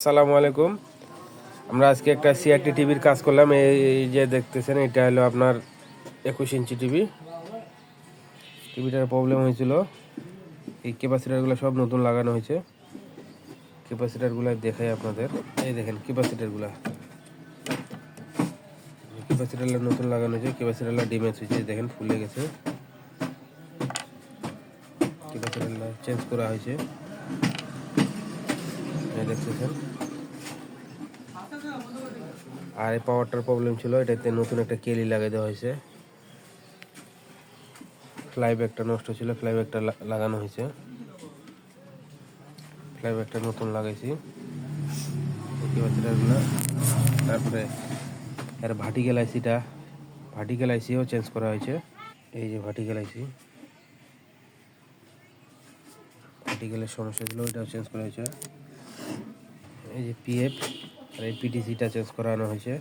আসসালামু আলাইকুম। আমরা আজকে একটা সিআরটি টিভির কাজ করলাম। এই যে দেখতেছেন, এটা হলো আপনার 21 ইঞ্চি টিভি। টিভিটার প্রবলেম হয়েছিল, এই ক্যাপাসিটারগুলো সব নতুন লাগানো হয়েছে। ক্যাপাসিটারগুলো দেখাই আপনাদের। এই দেখেন ক্যাপাসিটারগুলো নতুন লাগানো হয়েছে। ক্যাপাসিটারগুলো ড্যামেজ হয়েছে, দেখেন ফুলে গেছে। ক্যাপাসিটারগুলো চেঞ্জ করা হয়েছে, দেখতেছেন। আর এই পাওয়ারটার প্রবলেম ছিল, এটাতে নতুন একটা কেলি লাগিয়ে দেওয়া হয়েছে। ফ্লাইব্যাকটা নষ্ট ছিল, ফ্লাইব্যাকটা লাগানো হয়েছে। ফ্লাইব্যাকটা নতুন লাগাইছি। তারপরে এর ভার্টিক্যাল আইসিও চেঞ্জ করা হয়েছে। এই যে ভার্টিক্যালের সমস্যা ছিল, ওইটাও চেঞ্জ করা হয়েছে। এই যে পিএফ আর এই পিটিসিটা চেঞ্জ করানো হয়েছে।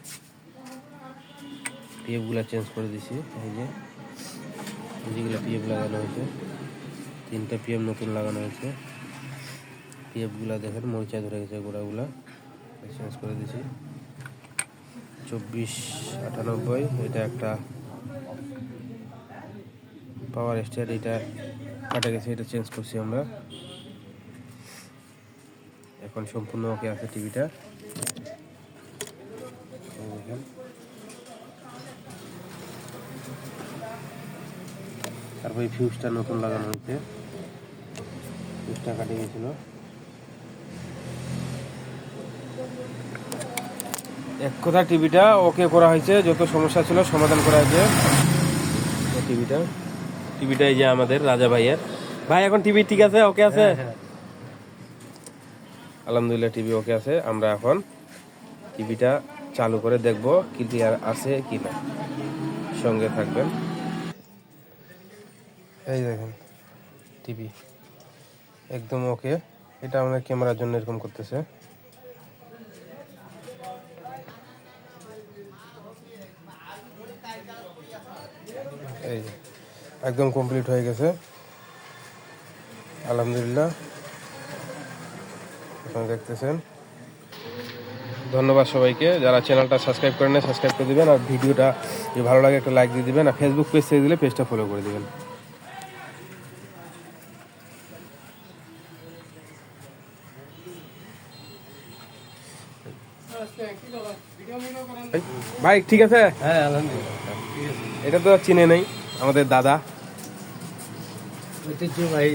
পিএফগুলো চেঞ্জ করে দিছি। এই যে যেগুলো পিএফ লাগানো হয়েছে, 3টা পিএফ নতুন লাগানো হয়েছে। পিএফগুলো দেখেন মরিচা ধরে গেছে, গোড়াগুলা চেঞ্জ করে দিছি। 2498, এটা একটা পাওয়ার স্টার, এটা কাটা গেছে, এটা চেঞ্জ করছি আমরা। এখন সম্পূর্ণ ওকে আছে টিভিটা। তারপর এই ফিউজটা নতুন লাগানো হয়েছে, ফিউজটা কাটে গেছিল। এক কথা টিভিটা ওকে করা হয়েছে, যত সমস্যা ছিল সমাধান করা হয়েছে। টিভিটা এই যে আমাদের রাজা ভাইয়ের। ভাই এখন টিভি ঠিক আছে, ওকে আছে? আলহামদুলিল্লাহ টিভি ওকে আছে। আমরা এখন টিভিটা চালু করে দেখব ক্লিয়ার আছে কি না। সঙ্গে থাকবেন। এই দেখেন টিভি একদম ওকে। এটা আমাদের ক্যামেরার জন্য এরকম করতেছে। এই একদম কমপ্লিট হয়ে গেছে, আলহামদুলিল্লাহ। এখন দেখতেছেন। ধন্যবাদ সবাইকে, যারা চ্যানেলটা সাবস্ক্রাইব করেন না সাবস্ক্রাইব করে দিবেন। আর ভিডিওটা যদি ভালো লাগে একটা লাইক দিয়ে দিবেন। আর ফেসবুক পেজ থেকে দিলে পেজটা ফলো করে দিবেন। ভাই ঠিক আছে? হ্যাঁ আলহামদুলিল্লাহ। এটা তো চিনে নেই আমাদের দাদা। ঐতিহ্য ভাই।